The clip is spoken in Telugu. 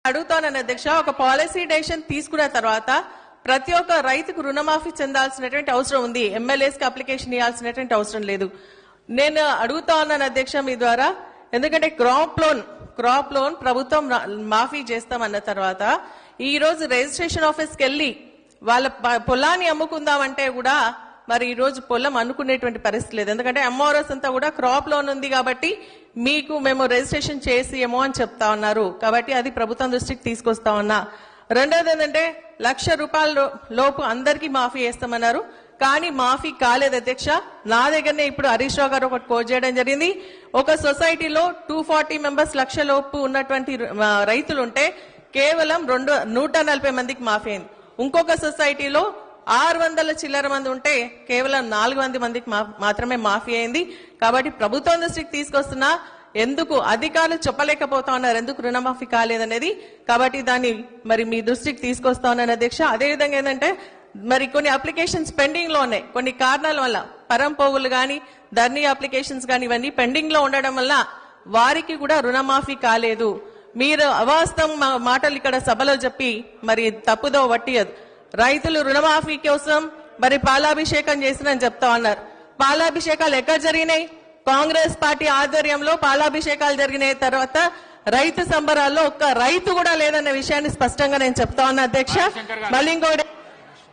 అడుగుతానని అధ్యక్ష, ఒక పాలసీ డెసిషన్ తీసుకున్న తర్వాత ప్రతి ఒక్క రైతుకు రుణమాఫీ చెందాల్సినటువంటి అవసరం ఉంది. ఎమ్మెల్యేస్ కి అప్లికేషన్ ఇవ్వాల్సినటువంటి అవసరం లేదు. నేను అడుగుతా ఉన్నాను అధ్యక్ష మీ ద్వారా, ఎందుకంటే క్రాప్ లోన్ ప్రభుత్వం మాఫీ చేస్తామన్న తర్వాత ఈ రోజు రిజిస్ట్రేషన్ ఆఫీస్కి వెళ్ళి వాళ్ళ పొలాన్ని అమ్ముకుందామంటే కూడా మరి ఈ రోజు పొలం అనుకునేటువంటి పరిస్థితి లేదు. ఎందుకంటే ఎంఆర్ఎస్ అంతా కూడా క్రాప్ లోన్ ఉంది కాబట్టి మీకు మేము రిజిస్ట్రేషన్ చేసి ఏమో అని చెప్తా ఉన్నారు. కాబట్టి అది ప్రభుత్వం దృష్టికి తీసుకొస్తా ఉన్నా. రెండోది ఏంటంటే 1,00,000 రూపాయల లోపు అందరికీ మాఫీ చేస్తామన్నారు, కానీ మాఫీ కాలేదు అధ్యక్ష. నా దగ్గరనే ఇప్పుడు హరీష్ రావు గారు ఒకటి కోట్ చేయడం జరిగింది. ఒక సొసైటీలో 240 మెంబర్స్ 1,00,000 లోపు ఉన్నటువంటి రైతులు ఉంటే కేవలం 140 మందికి మాఫీ అయింది. ఇంకొక సొసైటీలో 600 చిల్లర మంది ఉంటే కేవలం 400 మందికి మాత్రమే మాఫీ అయింది. కాబట్టి ప్రభుత్వం దృష్టికి తీసుకొస్తున్నా, ఎందుకు అధికారులు చెప్పలేకపోతా ఉన్నారు ఎందుకు రుణమాఫీ కాలేదనేది. కాబట్టి దాన్ని మరి మీ దృష్టికి తీసుకొస్తా ఉన్నాను అధ్యక్ష. అదేవిధంగా ఏంటంటే మరి కొన్ని అప్లికేషన్స్ పెండింగ్ లో ఉన్నాయి. కొన్ని కారణాల వల్ల పరంపోగులు గాని ధర్నీ అప్లికేషన్స్ గాని ఇవన్నీ పెండింగ్ లో ఉండడం వల్ల వారికి కూడా రుణమాఫీ కాలేదు. మీరు అవాస్తవం మాటలు ఇక్కడ సభలో చెప్పి మరి తప్పుదో వట్టియదు. రైతులు రుణమాఫీ కోసం మరి పాలాభిషేకం చేసినని చెప్తా ఉన్నారు. పాలాభిషేకాలు ఎక్కడ జరిగినాయి? కాంగ్రెస్ పార్టీ ఆధ్వర్యంలో పాలాభిషేకాలు జరిగిన తర్వాత రైతు సంబరాల్లో ఒక్క రైతు కూడా లేదన్న విషయాన్ని స్పష్టంగా నేను చెప్తా ఉన్నా అధ్యక్ష. మళ్ళీ ఇంకోటి